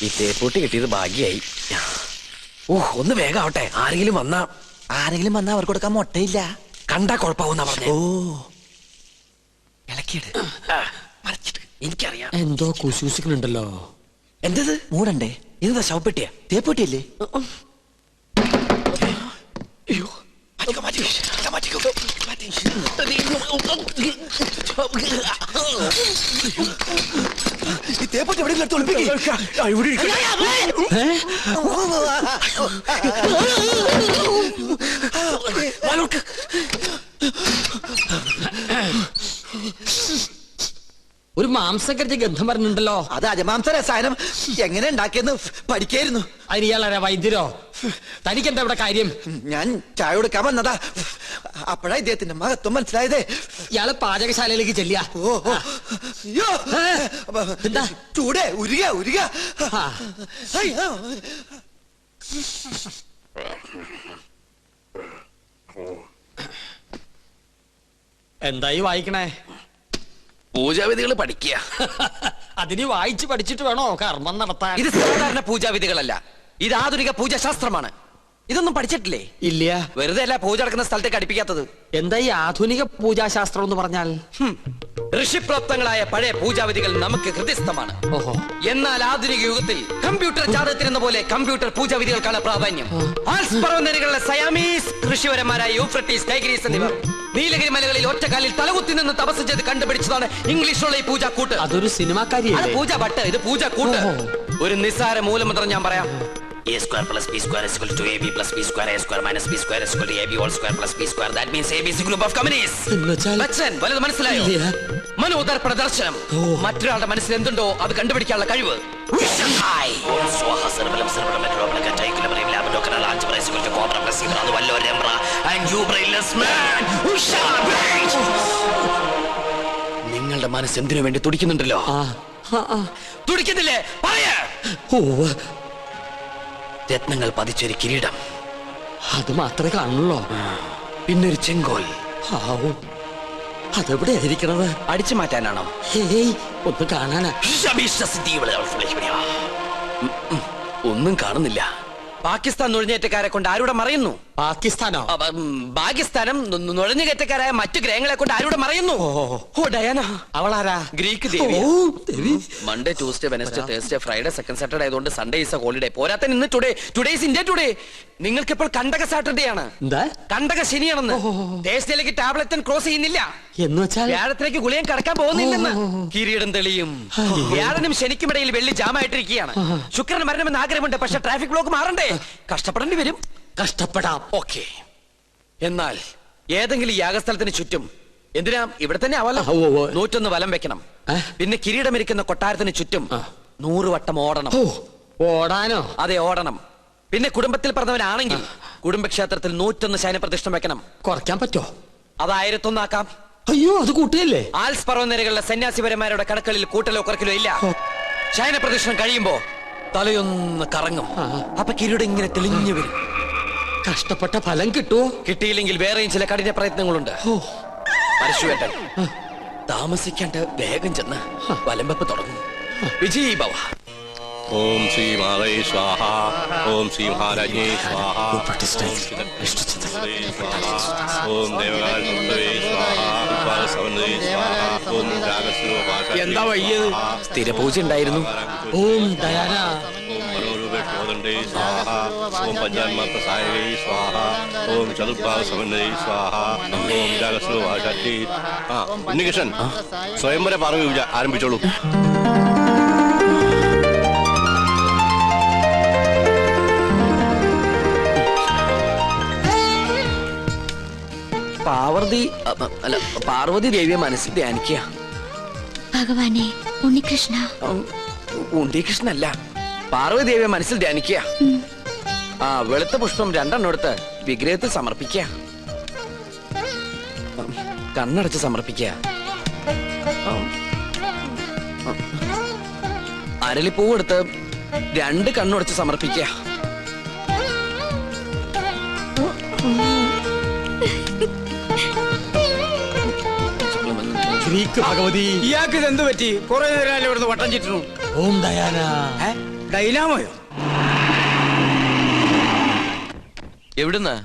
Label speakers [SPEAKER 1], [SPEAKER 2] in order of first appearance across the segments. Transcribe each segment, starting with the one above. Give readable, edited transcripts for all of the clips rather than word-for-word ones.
[SPEAKER 1] ഈ തേപ്പൂട്ടി കിട്ടിയത് ഭാഗ്യായി. ഒന്ന് വേഗം ആവട്ടെ. ആരെങ്കിലും വന്നാ
[SPEAKER 2] അവർക്ക് കൊടുക്കാൻ മുട്ടയില്ല.
[SPEAKER 1] കണ്ടാ കുഴപ്പമാവുന്ന പറഞ്ഞു. ഇളക്കിയിട്. എനിക്കറിയാം
[SPEAKER 2] എന്തോ കുശൂസിക്കുന്നുണ്ടല്ലോ.
[SPEAKER 1] എന്തത്?
[SPEAKER 2] മൂടണ്ടേ?
[SPEAKER 1] ഇതെന്താ ശവപ്പെട്ടിയാ?
[SPEAKER 2] തേപ്പൂട്ടിയല്ലേ?
[SPEAKER 1] ഈ തേപ്പൂട്ടി എവിടെ
[SPEAKER 2] ഒരു മാംസക്കരച്ച ഗന്ധം പറഞ്ഞിട്ടുണ്ടല്ലോ.
[SPEAKER 3] അത് അജമാംസ രസായനം എങ്ങനെ ഉണ്ടാക്കിയെന്ന് പഠിക്കായിരുന്നു.
[SPEAKER 2] അതിന് ഇയാളാരാ? വൈദ്യരോ? തനിക്കെന്താ ഇവിടെ കാര്യം?
[SPEAKER 3] ഞാൻ ചായ കൊടുക്കാൻ വന്നതാ. അപ്പോഴാ ഇദ്ദേഹത്തിന്റെ മഹത്വം മനസ്സിലായതേ.
[SPEAKER 2] ഇയാള് പാചകശാലയിലേക്ക് ചെല്ലിയ.
[SPEAKER 3] എന്താ ചൂടേ? ഉരുക
[SPEAKER 2] എന്തായി വായിക്കണേ?
[SPEAKER 1] പൂജാവിധികൾ പഠിക്കുക.
[SPEAKER 2] അതിന് വായിച്ച് പഠിച്ചിട്ട് വേണോ കർമ്മം നടത്താൻ?
[SPEAKER 1] ഇത് സാധാരണ പൂജാവിധികളല്ല, ഇത് ആധുനിക പൂജാശാസ്ത്രമാണ്. ഇതൊന്നും പഠിച്ചിട്ടില്ലേ?
[SPEAKER 2] ഇല്ല.
[SPEAKER 1] വെറുതെ അല്ല പൂജ നടക്കുന്ന സ്ഥലത്തേക്ക് അടുപ്പിക്കാത്തത്.
[SPEAKER 2] എന്താ ഈ ആധുനിക പൂജാശാസ്ത്രം എന്ന് പറഞ്ഞാൽ?
[SPEAKER 1] ഋഷിപ്രാപ്തങ്ങളായ പഴയ പൂജാവിധികൾ നമുക്ക് ഹൃദയസ്ഥമാണ്.
[SPEAKER 2] ഓഹോ.
[SPEAKER 1] എന്നാൽ ആധുനിക യുഗത്തിൽ കമ്പ്യൂട്ടർ ജാതകത്തിനെന്ന പോലെ കമ്പ്യൂട്ടർ പൂജാവിധികൾക്കാണ് പ്രാധാന്യം. ആൽസ് പർവ്വതനിരകളിലെ സയാമീസ് ഋഷിവരന്മാരായ യൂഫ്രട്ടീസ്, ടൈഗ്രീസ് എന്നിവർ നീലഗിരി മലകളിൽ ഒറ്റക്കാലിൽ തലകുത്തി നിന്ന് തപസ് ചെയ്ത് കണ്ടുപിടിച്ചതാണ് ഇംഗ്ലീഷിലുള്ള ഈ പൂജാക്കൂട്ട്.
[SPEAKER 2] അതൊരു സിനിമാക്കാരിയാണ്.
[SPEAKER 1] പൂജ ഭട്ട്, ഇത് പൂജാക്കൂട്ട്. ഒരു നിസ്സാര മൂലമന്ത്രം ഞാൻ പറയാം. A square plus b square is equal to ab plus b square, a square minus b square is equal to ab whole square plus b square. That means ab is a group of companies. Bachchan, വലുത് മനസ്സിലായോ? മനോദർപ്പണ ദർശനം. മറ്റൊരാളുടെ മനസ്സിൽ എന്തുണ്ടോ അത് കണ്ടുപിടിക്കാനുള്ള കഴിവ്. നിങ്ങളുടെ മനസ്സ് എന്തിനു വേണ്ടി തുടിക്കുന്നുണ്ടല്ലോ? തുടിക്കുന്നില്ലേ? പറയാ. രത്നങ്ങൾ പതിച്ചൊരു കിരീടം,
[SPEAKER 2] അത് മാത്രമേ കാണുള്ളൂ.
[SPEAKER 1] പിന്നൊരു ചെങ്കോൽ.
[SPEAKER 2] അതെവിടെ ആയിരിക്കണത്?
[SPEAKER 1] അടിച്ചു മാറ്റാനാണോ?
[SPEAKER 2] ഒന്ന് കാണാനാ.
[SPEAKER 1] ഒന്നും കാണുന്നില്ല. പാകിസ്ഥാൻ നുഴഞ്ഞേറ്റക്കാരെ കൊണ്ട് ആരുടെ മറയുന്നു?
[SPEAKER 2] പാകിസ്ഥാനോ?
[SPEAKER 1] പാകിസ്ഥാനും നുഴഞ്ഞുകയറ്റക്കാരായ മറ്റു ഗ്രഹങ്ങളെ കൊണ്ട് ആരുടെ മറയുന്നു? Oh Diana.
[SPEAKER 2] അവളാരാ?
[SPEAKER 1] ഗ്രീക്ക് ദേവി. Monday, Tuesday, Wednesday, Thursday, Friday, second Saturday ആയതുകൊണ്ട് സൺഡേ ഈസ് എ ഹോളിഡേ. പോരാത്ത ഇന്ന് ടുഡേ ഈസ് ഇന്ത്യ ടുഡേ. നിങ്ങൾക്ക് ഇപ്പോൾ കണ്ടക സാറ്റർഡേ ആണ്. കണ്ടക ശനിയാണെന്ന്. തേഴ്സ്ഡേയിലേക്ക് ടാബ്ലറ്റ് ക്രോസ് ചെയ്യുന്നില്ല
[SPEAKER 2] എന്ന് വെച്ചാൽ
[SPEAKER 1] വ്യാഴത്തിലേക്ക് ഗുളിയം കടക്കാൻ പോകുന്നില്ലെന്ന്. കിരീടം തെളിയും. വ്യാഴനും ശനിക്കുമിടയിൽ വെള്ളി ജാമായിട്ടിരിക്കുകയാണ്. ശുക്രന് മരണമെന്ന് ആഗ്രഹമുണ്ട്, പക്ഷെ ട്രാഫിക് ബ്ലോക്ക് മാറണ്ടേ? കഷ്ടപ്പെടേണ്ടി വരും.
[SPEAKER 2] കഷ്ടപ്പെടാം.
[SPEAKER 1] ഓക്കെ. എന്നാൽ ഏതെങ്കിലും യാഗസ്ഥലത്തിന് ചുറ്റും, എന്തിനാ ഇവിടെ തന്നെ ആവല്ലോ, 101 വലം വെക്കണം. പിന്നെ കിരീടമിരിക്കുന്ന കൊട്ടാരത്തിന് ചുറ്റും 100 വട്ടം ഓടണം.
[SPEAKER 2] ഓടാനോ?
[SPEAKER 1] അതെ, ഓടണം. പിന്നെ കുടുംബത്തിൽ പറഞ്ഞവനാണെങ്കിൽ കുടുംബക്ഷേത്രത്തിൽ 101 ശയനപ്രതിഷ്ഠം വെക്കണം.
[SPEAKER 2] കുറയ്ക്കാൻ പറ്റോ?
[SPEAKER 1] അത് 1001 ആക്കാം.
[SPEAKER 2] അയ്യോ, അത് കൂട്ടുകയല്ലേ?
[SPEAKER 1] ആൽസ് പർവ്വതനിരകളിലെ സന്യാസിപരന്മാരുടെ കണക്കുകളിൽ കൂട്ടലോ കുറയ്ക്കലോ ഇല്ല. ശയനപ്രതിഷ്ഠം കഴിയുമ്പോ തലയൊന്ന് കറങ്ങും. അപ്പൊ കിരീടം ഇങ്ങനെ തെളിഞ്ഞു വരും.
[SPEAKER 2] കഷ്ടപ്പെട്ട ഫലം കിട്ടുവോ?
[SPEAKER 1] കിട്ടിയില്ലെങ്കിൽ വേറെയും ചില കഠിന പ്രയത്നങ്ങളുണ്ട്. പരശുവേട്ടൻ താമസിക്കാണ്ട് വേഗം ചെന്ന് വലംവെപ്പ് തുടങ്ങും. വിജയ് ഭവ.
[SPEAKER 4] ഓം ശ്രീ മാതേ സ്വാഹ. ഓം ശ്രീ മഹാരാജ്ഞേ സ്വാഹ. ഓം ദേവകാൽ സ്വാഹ.
[SPEAKER 1] എന്താ വയ്യത്? സ്ഥിരപൂജ ഉണ്ടായിരുന്നു.
[SPEAKER 2] ഓം ഡയാന.
[SPEAKER 4] ഓം മനോരൂപേ ശോദണ്ഡേ സ്വാഹ. ഓം പഞ്ചാത്മാത്ര സായകേ സ്വാഹ. ഓം ചതുർഭാഗ സമന്വയേ സ്വാഹ. ഓം ജാഗസ്വഭാഷാറ്റി. ഉണ്ണികൃഷ്ണൻ, സ്വയംവര പാർവ്വ പൂജ ആരംഭിച്ചോളൂ.
[SPEAKER 1] പാർവതി ദേവിയെ മനസ്സിൽ ധ്യാനിക്കുക.
[SPEAKER 5] ഭഗവാനെ, ഉണ്ണികൃഷ്ണ.
[SPEAKER 1] ഉണ്ണികൃഷ്ണല്ല, പാർവതി ദേവിയെ മനസ്സിൽ ധ്യാനിക്കുക. വെളുത്ത പുഷ്പം 2 എടുത്ത് വിഗ്രഹത്തിൽ സമർപ്പിക്കുക. കണ്ണടച്ച് സമർപ്പിക്കുക. അരളിപ്പൂവ് എടുത്ത് 2 കണ്ണുടച്ച് സമർപ്പിക്കുക.
[SPEAKER 2] ശ്രീക്ക് ഭഗവതി.
[SPEAKER 6] ഇയാൾക്ക് ഇതെന്ത് പറ്റി? കുറെ നേരം ഇവിടുന്ന് വട്ടം ചുറ്റുന്നു.
[SPEAKER 2] ഓം ദയാന.
[SPEAKER 6] ഡൈനാമോയോ?
[SPEAKER 1] എവിടുന്ന്?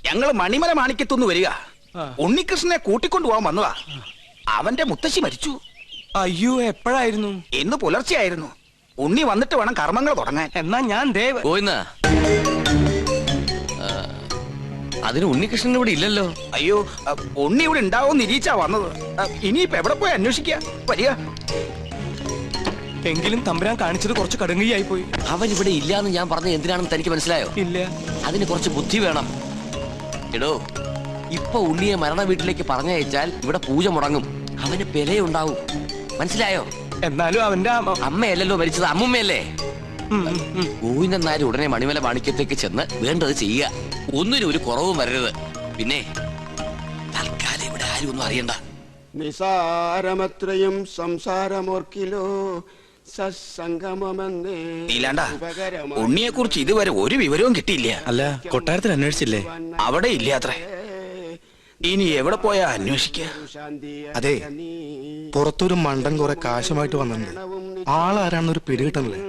[SPEAKER 6] ഞങ്ങള് മണിമല മാണിക്കത്തുനിന്ന് വരിക. ഉണ്ണികൃഷ്ണനെ കൂട്ടിക്കൊണ്ടുപോകാൻ വന്നതാ. അവന്റെ മുത്തശ്ശി മരിച്ചു.
[SPEAKER 2] അയ്യോ, എപ്പോഴായിരുന്നു?
[SPEAKER 6] ഇന്ന് പുലർച്ചെയായിരുന്നു. ഉണ്ണി വന്നിട്ട് വേണം കർമ്മങ്ങൾ തുടങ്ങാൻ.
[SPEAKER 2] എന്നാ ഞാൻ ദേവ്.
[SPEAKER 1] പോയിന്ന്. അതിന് ഉണ്ണികൃഷ്ണൻ ഇവിടെ ഇല്ലല്ലോ.
[SPEAKER 6] അയ്യോ, ഉണ്ണി ഇവിടെ ഉണ്ടാവും നിരീച്ചാ വന്നത്. ഇനിയിപ്പോ എവിടെ പോയി അന്വേഷിക്കാ? വരിക.
[SPEAKER 2] എങ്കിലും തമ്പുരാൻ കാണിച്ചത് കുറച്ച് കടുങ്കയായി പോയി.
[SPEAKER 1] അവൻ ഇവിടെ ഇല്ലാന്ന് ഞാൻ പറഞ്ഞത് എന്തിനാണെന്ന് തനിക്ക് മനസ്സിലായോ?
[SPEAKER 2] ഇല്ല.
[SPEAKER 1] അതിന് കുറച്ച് ബുദ്ധി വേണം. എടോ, ഇപ്പൊ ഉണ്ണിയെ മരണ വീട്ടിലേക്ക് പറഞ്ഞയച്ചാൽ ഇവിടെ പൂജ മുടങ്ങും. അവന് പെലയുണ്ടാവും. മനസ്സിലായോ?
[SPEAKER 2] എന്നാലും അവന്റെ
[SPEAKER 1] അമ്മയല്ലല്ലോ മരിച്ചത്, അമ്മുമ്മയല്ലേ? ഗോവിന്ദൻ നായർ ഉടനെ മണിമല മാണിക്യത്തേക്ക് ചെന്ന് വേണ്ടത് ചെയ്യുക. ഒന്നിനും ഒരു കുറവും വരരുത്. പിന്നെ തൽക്കാലം ഇവിടെ ആരും ഒന്നും അറിയണ്ട.
[SPEAKER 7] നിസാരമത്രയും സംസാരമോർക്കിലോ സത്സംഗമമെന്നേ.
[SPEAKER 6] നീലാണ്ട, ഉണ്ണിയെ കുറിച്ച് ഇതുവരെ ഒരു വിവരവും കിട്ടിയില്ല.
[SPEAKER 3] അല്ല, കൊട്ടാരത്തിൽ അന്വേഷിച്ചില്ലേ?
[SPEAKER 6] അവിടെ ഇല്ലാത്രേ. ഇനി എവിടെ പോയാ അന്വേഷിക്ക?
[SPEAKER 8] അതെ, പുറത്തൊരു മണ്ടൻ കുറെ കാശുമായിട്ട് വന്നിട്ടുണ്ട്. ആളാരാണെന്നൊരു പിടികിട്ടണല്ലേ.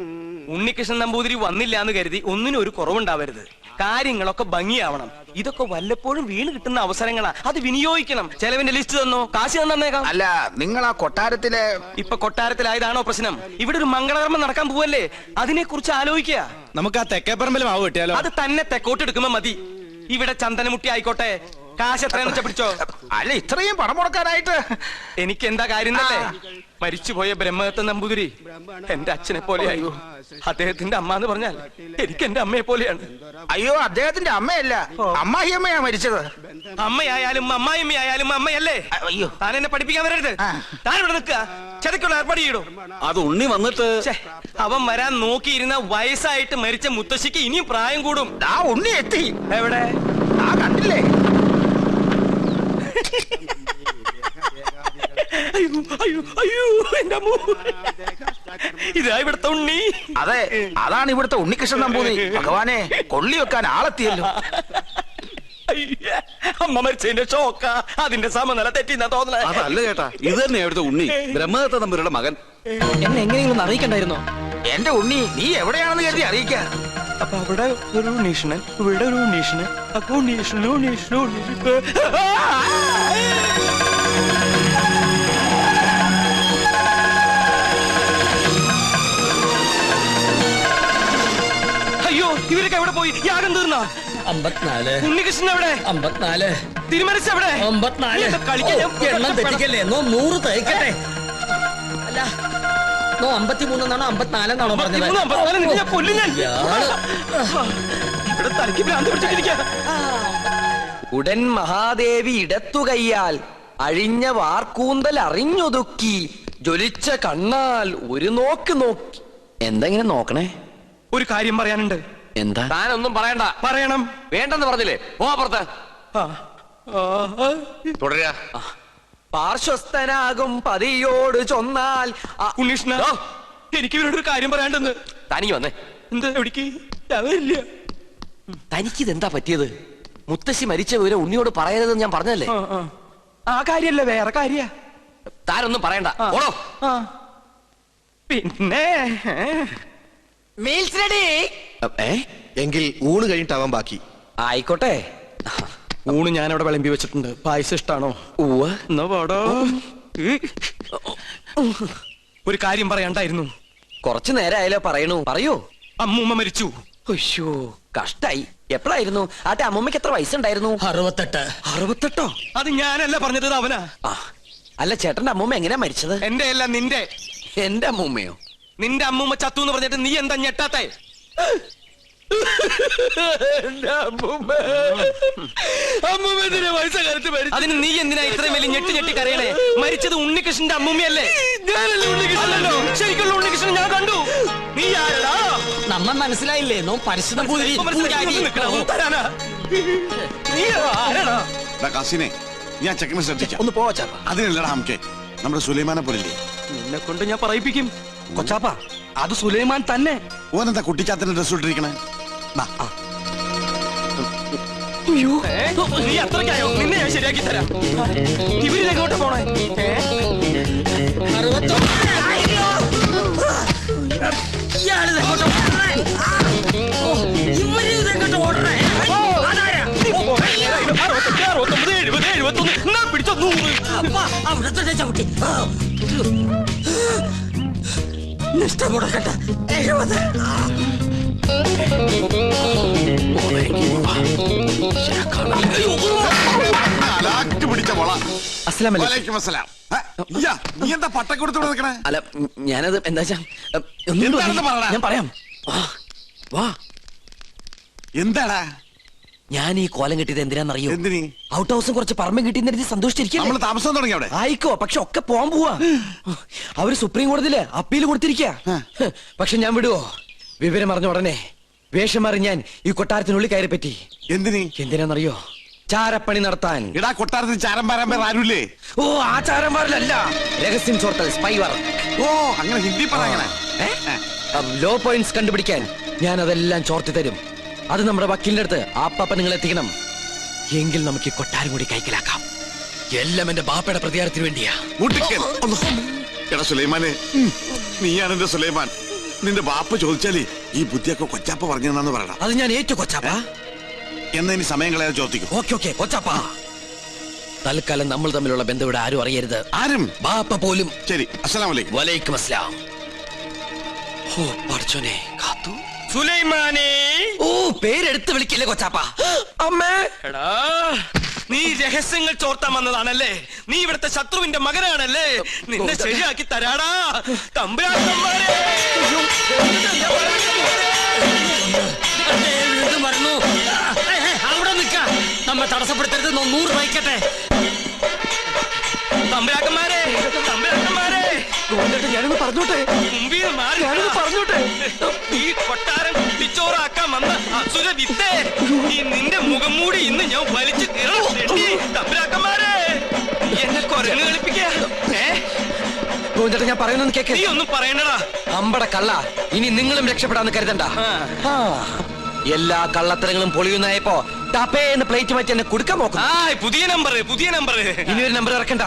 [SPEAKER 2] ഉണ്ണികൃഷ്ണൻ നമ്പൂതിരി വന്നില്ല എന്ന് കരുതി ഒന്നിനും ഒരു കുറവുണ്ടാവരുത്. കാര്യങ്ങളൊക്കെ ഭംഗിയാവണം. ഇതൊക്കെ വല്ലപ്പോഴും വീണ് കിട്ടുന്ന അവസരങ്ങളാ, അത് വിനിയോഗിക്കണം. ചെലവിന്റെ ലിസ്റ്റ് തന്നോ, കാശ് തന്നേക്കാം.
[SPEAKER 6] അല്ല, നിങ്ങൾ ആ കൊട്ടാരത്തിലെ
[SPEAKER 2] ഇപ്പൊ കൊട്ടാരത്തിലായതാണോ പ്രശ്നം? ഇവിടെ ഒരു മംഗളകർമ്മം നടക്കാൻ പോവല്ലേ, അതിനെ കുറിച്ച് ആലോചിക്കുക.
[SPEAKER 3] നമുക്ക് ആ തെക്കേപ്പറമ്പിൽ മാവ് കിട്ടിയാലോ?
[SPEAKER 2] അത് തന്നെ തെക്കോട്ട് എടുക്കുമ്പോ മതി. ഇവിടെ ചന്ദനമുട്ടി ആയിക്കോട്ടെ. കാശ് എത്രയെന്ന് വെച്ചാ പിടിച്ചോ.
[SPEAKER 6] അല്ല, ഇത്രയും പണം മുടക്കാനായിട്ട്
[SPEAKER 2] എനിക്ക് എന്താ കാര്യം എന്നല്ലേ? മരിച്ചുപോയ ബ്രഹ്മദത്തൻ നമ്പൂതിരി എന്റെ അച്ഛനെ പോലെയായി. അദ്ദേഹത്തിന്റെ അമ്മ എന്ന് പറഞ്ഞാൽ എനിക്ക് എന്റെ അമ്മയെ പോലെയാണ്.
[SPEAKER 6] അയ്യോ, അദ്ദേഹത്തിന്റെ അമ്മയല്ല, അമ്മായിയമ്മയാ മരിച്ചത്.
[SPEAKER 2] അമ്മയായാലും അമ്മായിമ്മയായാലും അമ്മയല്ലേ?
[SPEAKER 6] അയ്യോ,
[SPEAKER 2] താൻ എന്നെ പഠിപ്പിക്കാൻ വരരുത്. താൻ ഇവിടെ നിൽക്കുക. ചതയ്ക്കുള്ള ഏർപ്പാട് ചെയ്യണോ?
[SPEAKER 3] അത് ഉണ്ണി വന്നിട്ട്
[SPEAKER 2] അവൻ വരാൻ നോക്കിയിരുന്ന വയസ്സായിട്ട് മരിച്ച മുത്തശ്ശിക്ക് ഇനിയും പ്രായം കൂടും.
[SPEAKER 6] ആ ഉണ്ണി എത്തി.
[SPEAKER 2] എവിടെ?
[SPEAKER 6] ആ കണ്ടില്ലേ?
[SPEAKER 2] അയ്യോ അയ്യോ അയ്യോ, എന്റെ അമ്മോ. ഇതാ ഇവിടുത്തെ ഉണ്ണി.
[SPEAKER 6] അതെ, അതാണ് ഇവിടുത്തെ ഉണ്ണികൃഷ്ണൻ നമ്പൂതിരി. ഭഗവാനെ, കൊള്ളി വെക്കാൻ ആളെത്തിയല്ലോ.
[SPEAKER 2] അമ്മ മരിച്ചതിന്റെ ഷോക്ക, അതിന്റെ സമനില തെറ്റിന്നാ തോന്നണേ.
[SPEAKER 3] അതല്ല ചേട്ടാ, ഇത് തന്നെ ഇവിടുത്തെ ഉണ്ണി, ബ്രഹ്മദത്ത നമ്പൂതിരിയുടെ മകൻ.
[SPEAKER 2] എന്നെ എങ്ങനെയെങ്കിലും അറിയിക്കണ്ടായിരുന്നോ?
[SPEAKER 6] എന്റെ ഉണ്ണി, നീ എവിടെയാണെന്ന് കരുതി അറിയിക്ക.
[SPEAKER 2] അപ്പൊ അവിടെ ഒരു ഉണ്ണീഷണൻ, ഇവിടെ ഒരു ഉണ്ണീഷണൻ. അപ്പൊ ഉണ്ണീഷണൻ ഉണ്ണീഷണൻ ഉണ്ണീഷണൻ. അയ്യോ, ഇവരൊക്കെ എവിടെ പോയി? യാഗം തീർന്ന
[SPEAKER 9] 54
[SPEAKER 2] ഉണ്ണികൃഷ്ണൻ എവിടെ?
[SPEAKER 9] 54
[SPEAKER 2] തിരുമനസ് എവിടെ?
[SPEAKER 9] 54 എണ്ണം തെറ്റിക്കല്ലേ? 100 തേക്കട്ടെ. അല്ല, 53 എന്നാണോ 54 എന്നാണോ പറഞ്ഞത്?
[SPEAKER 2] ഇവിടെ തലയ്ക്ക് ഭ്രാന്ത് പിടിച്ചിട്ടിരിക്കുക.
[SPEAKER 1] ഉടൻ മഹാദേവി ഇടത്തു കയ്യാൽ അഴിഞ്ഞ വാർക്കൂന്തൽ അറിഞ്ഞൊതുക്കി ജ്വലിച്ച കണ്ണാൽ ഒരു നോക്ക് നോക്കി. എന്തെങ്ങനെ നോക്കണേ?
[SPEAKER 2] ഒരു കാര്യം പറയാനുണ്ട്.
[SPEAKER 1] എന്താ? താനൊന്നും പറയണ്ട.
[SPEAKER 2] പറയണം.
[SPEAKER 1] വേണ്ടെന്ന് പറഞ്ഞില്ലേ? പോ അപ്പുറത്ത്.
[SPEAKER 4] തുടരുക.
[SPEAKER 1] പാർശ്വസ്ഥനാകും പതിയോട് ചൊന്നാൽ
[SPEAKER 2] ഉണ്ണീഷ്ണ, എനിക്ക് ഇവരോടൊരു കാര്യം പറയാണ്ടെന്ന്.
[SPEAKER 1] തനിക്ക് വന്നേ.
[SPEAKER 2] എന്താ? എവിടേക്ക്? ഞാനില്ല.
[SPEAKER 1] തനിക്കിതെന്താ പറ്റിയത്? മുത്തശ്ശി മരിച്ച വിവരം ഉണ്ണിയോട് പറയരുതെന്ന് ഞാൻ പറഞ്ഞല്ലേ?
[SPEAKER 2] ആ കാര്യല്ല, വേറെ കാര്യ.
[SPEAKER 1] താനൊന്നും പറയണ്ട. ഓടോ.
[SPEAKER 2] പിന്നെ
[SPEAKER 1] മീൽസ് റെഡി.
[SPEAKER 8] എങ്കിൽ ഊണ് കഴിഞ്ഞിട്ടാവാൻ ബാക്കി.
[SPEAKER 1] ആയിക്കോട്ടെ.
[SPEAKER 2] ഊണ് ഞാൻ അവിടെ വിളമ്പി വെച്ചിട്ടുണ്ട്. പായസം ഇഷ്ടാണോ? എന്നാ പാടോ. ഒരു കാര്യം പറയണ്ടായിരുന്നു.
[SPEAKER 1] കുറച്ചു നേരമായാലോ പറയണു. പറയൂ.
[SPEAKER 2] അമ്മൂമ്മ മരിച്ചു.
[SPEAKER 1] അയ്യോ, കഷ്ടായി. എപ്പോഴായിരുന്നു? ആട്ടെ, അമ്മൂമ്മക്ക് എത്ര വയസ്സുണ്ടായിരുന്നു?
[SPEAKER 9] 68.
[SPEAKER 2] 68? അത് ഞാനല്ല പറഞ്ഞത്, അവനാ.
[SPEAKER 1] അല്ല, ചേട്ടന്റെ അമ്മൂമ്മ എങ്ങനെയാ മരിച്ചത്?
[SPEAKER 2] എന്റെ അല്ല, നിന്റെ.
[SPEAKER 1] എന്റെ അമ്മൂമ്മയോ?
[SPEAKER 2] നിന്റെ അമ്മൂമ്മ ചത്തു എന്ന് പറഞ്ഞിട്ട് നീ എന്താ ഞെട്ടാത്തെ? അതിന് നീ എന്തിനാ ഇത്രയും വലിയ ഞെട്ടി ഞെട്ടി കരയണേ? മരിച്ചത് ഉണ്ണികൃഷ്ണന്റെ അമ്മൂമ്മയല്ലേ? അല്ലല്ലോ, ശരിക്കുള്ള ഉണ്ണികൃഷ്ണൻ ഞാൻ കണ്ടു. നീ ആരടാ?
[SPEAKER 9] നമ്മ മനസ്സിലായില്ലേ? പരിശുദ്ധം
[SPEAKER 2] തരാനാ? നീ ആരടാ?
[SPEAKER 10] കാസിനെ, ഞാൻ ചെക്കനെ ശ്രദ്ധിക്കാം.
[SPEAKER 6] ഒന്ന് പോവാ.
[SPEAKER 10] അതിനല്ലടാ നമുക്ക് നമ്മുടെ സുലൈമാനെ പോലില്ലേ.
[SPEAKER 2] നിന്നെ കൊണ്ട് ഞാൻ പറയിപ്പിക്കും.
[SPEAKER 3] കൊച്ചാപ്പ, അത് സുലൈമാൻ തന്നെ.
[SPEAKER 10] ഓനെന്താ കുട്ടിച്ചാത്തന്റെ ഡ്രസ് ഇട്ടിരിക്കണേ?
[SPEAKER 2] നീ അത്രയ്ക്കായോ? നിന്നെ ഞാൻ ശരിയാക്കി തരാം. ഇവരിലെങ്ങോട്ട് പോണേ? പിടിച്ചോ 100.
[SPEAKER 9] അവിടത്തെ ചവിട്ടി നിഷ്ഠമുടക്കട്ട 70.
[SPEAKER 10] പിടിച്ച മോള.
[SPEAKER 1] അസ്സലാമു അലൈക്കും.
[SPEAKER 10] വലൈക്കും അസ്സലാം. നീ എന്താ പട്ടക്കൊടുത്തോടെ നിൽക്കണേ?
[SPEAKER 1] അല്ല ഞാനത് എന്താ
[SPEAKER 10] എന്താണെന്ന് പറയടാ.
[SPEAKER 1] ഞാൻ പറയാം. വാ.
[SPEAKER 10] എന്താടാ
[SPEAKER 1] ഞാൻ ഈ കോലം കിട്ടിയത് എന്തിനാന്നറിയോ?
[SPEAKER 10] എന്തിനി?
[SPEAKER 1] ഔട്ട് ഹൗസും കുറച്ച് പറമ്പും കിട്ടിയെന്ന് സന്തോഷിച്ചിരിക്കും.
[SPEAKER 10] നമ്മള് താമസം തുടങ്ങി അവിടെ.
[SPEAKER 1] ആയിക്കോ, പക്ഷെ ഒക്കെ പോവാൻ പോവാ. അവര് സുപ്രീം കോടതിയില് അപ്പീൽ കൊടുത്തിരിക്ക. പക്ഷെ ഞാൻ വിടുവോ? വിവരം അറിഞ്ഞ ഉടനെ വേഷം മാറി ഞാൻ ഈ കൊട്ടാരത്തിനുള്ളിൽ കയറി പറ്റി. എന്തിനാന്നറിയോ? ചാരപ്പണി നടത്താൻ.
[SPEAKER 10] ഇടാ കൊട്ടാരത്തിൽ ചാരം പാരാൻ പേർ ആരുമില്ലേ?
[SPEAKER 1] ഓ ആ ചാരന്മാരിലല്ല, രഹസ്യം ചോർത്തൽ, സ്പൈ വർക്ക്.
[SPEAKER 10] ഓ അങ്ങനെ ഹിന്ദി പറയണേ.
[SPEAKER 1] ലോ പോയിന്റ്സ് കണ്ടുപിടിക്കാൻ ഞാൻ അതെല്ലാം ചോർത്തി തരും. അത് നമ്മുടെ വക്കീലിന്റെ അടുത്ത് ആപ്പാപ്പ നിങ്ങൾ എത്തിക്കണം. എങ്കിൽ നമുക്ക് ഈ കൊട്ടാരം കൂടി കൈക്കലാക്കാം. എല്ലാം എന്റെ ബാപ്പയുടെ പ്രതികാരത്തിന് വേണ്ടിയാ.
[SPEAKER 10] എടാ സുലൈമാനെ, നീയാണ് എന്റെ സുലൈമാൻ. നിന്റെ ബാപ്പ ചോദിച്ചാലേ ഈ ബുദ്ധിയൊക്കെ കൊച്ചാപ്പ പറഞ്ഞെന്നു പറയണം.
[SPEAKER 1] അത് ഞാൻ ഏറ്റു കൊച്ചാപ്പ.
[SPEAKER 10] എന്നാ ഇനി സമയം കളയാതെ ചോദിക്കും.
[SPEAKER 1] ഓക്കെ കൊച്ചാപ്പ. തൽക്കാലം നമ്മൾ തമ്മിലുള്ള ബന്ധം ഇവിടെ ആരും അറിയരുത്.
[SPEAKER 10] ആരും?
[SPEAKER 1] ബാപ്പ പോലും.
[SPEAKER 10] ശരി. അസ്സലാമു അലൈക്കും.
[SPEAKER 1] വലൈക്കും അസ്സലാം. ഓ പഠിച്ചോനെ കാത്തു.
[SPEAKER 2] സുലൈമാനേ.
[SPEAKER 1] ഓ പേരെടുത്ത് വിളിക്കില്ലേ കൊച്ചാപ്പ. അമ്മേ.
[SPEAKER 2] എടാ നീ രഹസ്യങ്ങൾ ചോർത്താൻ വന്നതാണല്ലേ? നീ ഇവിടുത്തെ ശത്രുവിന്റെ മകനാണല്ലേ? നിന്നെ ശരിയാക്കി തരാടാ തമ്പുരാക്കന്മാരെ.
[SPEAKER 9] അവിടെ നിൽക്ക. നമ്മെ തടസ്സപ്പെടുത്തരുത്. 100 വയ്ക്കട്ടെ.
[SPEAKER 2] തമ്പുരാക്കന്മാരെ,
[SPEAKER 1] ഞാനൊന്ന് പറഞ്ഞോട്ടെ.
[SPEAKER 2] പറഞ്ഞോട്ടെ. ഈ കൊട്ടാരം കുട്ടിച്ചോറാക്കാൻ വന്ന അസുര വിത്തേ, ഈ നിന്റെ മുഖം മൂടി ഇന്ന് ഞാൻ വലിച്ചു കീറി. തമ്പുരാക്കന്മാരെ, എന്നെ കൊരങ്ങ് കളിപ്പിക്കാ.
[SPEAKER 1] ഞാൻ പറയുന്നത് കേക്ക്.
[SPEAKER 2] നീ ഒന്നും പറയണ്ടടാ.
[SPEAKER 1] അമ്പട കള്ള, ഇനി നിങ്ങളും രക്ഷപ്പെടാന്ന് കരുതണ്ട. എല്ലാ കള്ളത്തരങ്ങളും പൊളിയുന്നായപ്പോ ടപ്പേന്ന് പ്ലേറ്റ് മാറ്റി എന്നെ കൊടുക്കാൻ നോക്കും.
[SPEAKER 2] പുതിയ നമ്പർ.
[SPEAKER 1] ഇനി ഒരു നമ്പർ ഇറക്കണ്ട.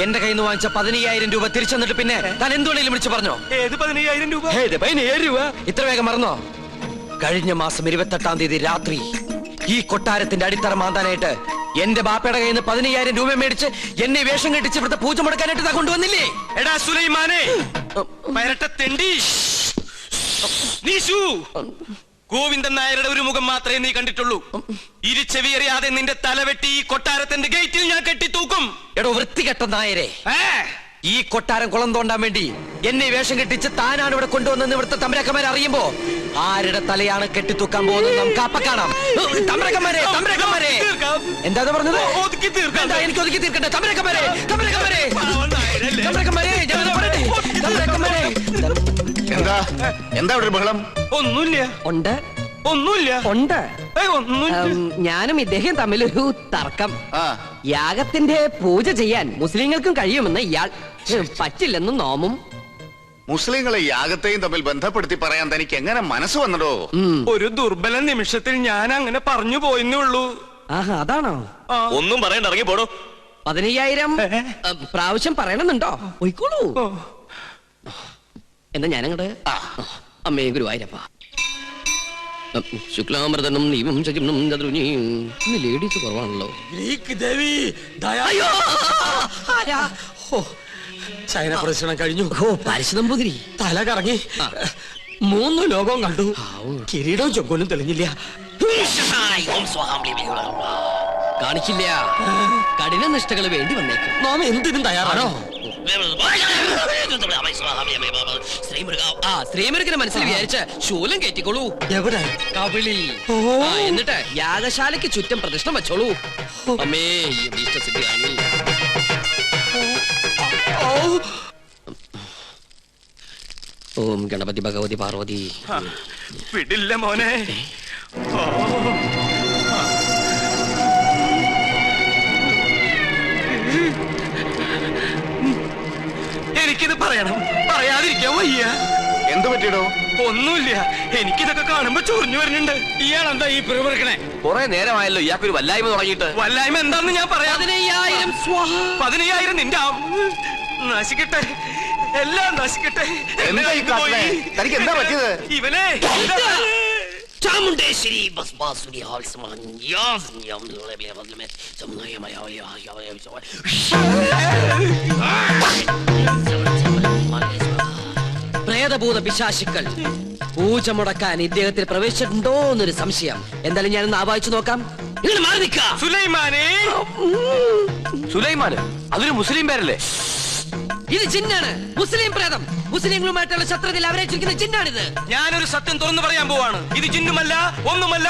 [SPEAKER 1] എന്റെ കയ്യിൽ നിന്ന് വാങ്ങിച്ച 15,000 രൂപ തിരിച്ചു തന്നിട്ട് പിന്നെ താൻ എന്തുകൊണ്ടെങ്കിലും വിളിച്ചു പറഞ്ഞോ?
[SPEAKER 2] ഏത് 15,000 രൂപ?
[SPEAKER 1] 15,000 രൂപ ഇത്ര വേഗം മറന്നോ? കഴിഞ്ഞ മാസം 28-ാം തീയതി രാത്രി ഈ കൊട്ടാരത്തിന്റെ അടിത്തറ മാന്താനായിട്ട് എന്റെ ബാപ്പയുടെ കയ്യിൽ നിന്ന് 15,000 രൂപ മേടിച്ച് എന്നെ വേഷം കെട്ടിച്ച് ഇവിടുത്തെ പൂജ മുടക്കാനായിട്ട് താ കൊണ്ടുവന്നില്ലേ?
[SPEAKER 2] എടാ സുലൈമാനെ, പരട്ട തെണ്ടി. ഗോവിന്ദൻ നായരുടെ ഒരു മുഖം മാത്രമേ നീ കണ്ടിട്ടുള്ളൂ. ഇരുചെവിയറിയാതെ നിന്റെ തലവെട്ടി ഈ കൊട്ടാരത്തിന്റെ ഗേറ്റിൽ ഞാൻ കെട്ടിത്തൂക്കും.
[SPEAKER 1] എടോ വൃത്തികെട്ട നായരെ, ഈ കൊട്ടാരം കുളം തോണ്ടാൻ വേണ്ടി എന്നെ വേഷം കെട്ടിച്ച് താനാണ് ഇവിടെ കൊണ്ടുവന്നെന്ന് ഇവിടുത്തെ തമ്പുരാക്കന്മാരെ അറിയുമ്പോ ആരുടെ തലയാണ് കെട്ടിത്തൂക്കാൻ പോകുന്നത് നമുക്ക് അപ്പ കാണാം. തമ്പുരാക്കന്മാരെ, എന്താ പറഞ്ഞത്? എനിക്ക് ഒതുക്കി തീർക്കട്ടെ. തമ്പുരാക്കന്മാരെ,
[SPEAKER 6] എന്താ ഇവിടെ ബഹളം?
[SPEAKER 2] ഒന്നുമില്ല.
[SPEAKER 11] ഞാനും ഇദ്ദേഹം തമ്മിലൊരു തർക്കം. യാഗത്തിന്റെ പൂജ ചെയ്യാൻ മുസ്ലിങ്ങൾക്കും കഴിയുമെന്ന് ഇയാൾ, പറ്റില്ലെന്നും നോമും.
[SPEAKER 6] മുസ്ലിങ്ങളെ യാഗത്തെയും തമ്മിൽ ബന്ധപ്പെടുത്തി പറയാൻ തനിക്ക് എങ്ങനെ മനസ്സ് വന്നടോ?
[SPEAKER 2] ഒരു ദുർബല നിമിഷത്തിൽ ഞാൻ അങ്ങനെ പറഞ്ഞു പോയെന്നേ ഉള്ളൂ.
[SPEAKER 11] ആഹാ, അതാണോ?
[SPEAKER 4] ഒന്നും പറയണ്ട, ഇറങ്ങി പോടോ.
[SPEAKER 11] 15,000 പ്രാവശ്യം പറയണമെന്നുണ്ടോ? പോയിക്കോളൂ. എന്നാ ഞാനങ്ങട്. അമ്മേ ഗുരുവായൂരപ്പ. ശുക്ലാമൃതനും നീവും ശകിനും ചതുരുനിയും. ഇന്ന് ലേഡീസ് കുറവാണല്ലോ.
[SPEAKER 9] ചൈന പ്രദർശനം കഴിഞ്ഞു.
[SPEAKER 11] ഓ പാരിശുതമ്പുതിരി
[SPEAKER 9] തല കറങ്ങി 3 ലോകവും കണ്ടു. കിരീടവും ചൊക്കോലും തെളിഞ്ഞില്ല.
[SPEAKER 11] കാണിക്കില്ല. കഠിന നിഷ്ഠകൾ വേണ്ടി വന്നേക്കും.
[SPEAKER 9] നാം എന്തിനും തയ്യാറാണോ?
[SPEAKER 11] ശ്രീമുരുകനെ മനസ്സിൽ വിചാരിച്ച ശൂലം കയറ്റിക്കോളൂ.
[SPEAKER 9] എവിടെ?
[SPEAKER 11] കവിളി. എന്നിട്ട് യാഗശാലയ്ക്ക് ചുറ്റും പ്രദക്ഷിണം വെച്ചോളൂ. അമ്മേ ഇഷ്ടസിദ്ധിയാണ്. ഓം ഗണപതി ഭഗവതി പാർവതി.
[SPEAKER 2] വിടില്ല മോനെ. എനിക്കിത് പറയണം, പറയാതിരിക്കാൻ വയ്യ.
[SPEAKER 6] എന്ത് പറ്റിയടോ?
[SPEAKER 2] ഒന്നുമില്ല, എനിക്കിതൊക്കെ കാണുമ്പോ ചൊറിഞ്ഞു വരുന്നുണ്ട്.
[SPEAKER 9] ഇയാളെന്താ ഈ പിറുപിറുക്കണേ?
[SPEAKER 11] കുറെ നേരമായല്ലോ ഇയാൾക്കൊരു വല്ലായ്മ തുടങ്ങിയിട്ട്.
[SPEAKER 2] വല്ലായ്മ എന്താന്ന് ഞാൻ പറയാം.
[SPEAKER 11] 15,000 സ്വാഹ.
[SPEAKER 2] 15,000 നിന്റെ നശിക്കട്ടെ, എല്ലാം നശിക്കട്ടെ.
[SPEAKER 8] എന്താ ഈ കാട്ടണേ? തനിക്ക് എന്താ പറ്റിയത്?
[SPEAKER 2] ഇവനെ
[SPEAKER 11] ചാമുണ്ടേശ്വരി ഭസ്മാസുരി പ്രേതഭൂത പിശാശുക്കൾ പൂജ മുടക്കാൻ ഇദ്ദേഹത്തിൽ പ്രവേശിച്ചിട്ടുണ്ടോ എന്നൊരു സംശയം. എന്തായാലും ഞാനൊന്ന് ആവാഹിച്ചു നോക്കാം. നിങ്ങൾ മാറി നിൽക്ക.
[SPEAKER 2] സുലൈമാനെ.
[SPEAKER 11] സുലൈമാന് അതൊരു മുസ്ലിം പേരല്ലേ?
[SPEAKER 1] ഇത് ജിന്നാണ്, മുസ്ലിം പ്രേതം. മുസ്ലിങ്ങളുമായിട്ടുള്ള ശത്രുതയിൽ അവരെ ചുരുക്കുന്ന ജിന്നാണിത്.
[SPEAKER 2] ഞാനൊരു സത്യം തുറന്നു പറയാൻ പോവാണ്. ഇത് ജിന്നുമല്ല, ഒന്നുമല്ല.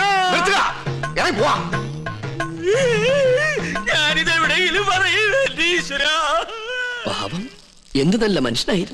[SPEAKER 2] ഞാനിത് എവിടെയെങ്കിലും പറയൂ ഈശ്വരാ.
[SPEAKER 11] പാപം എന്ത് നല്ല മനുഷ്യനായിരുന്നു.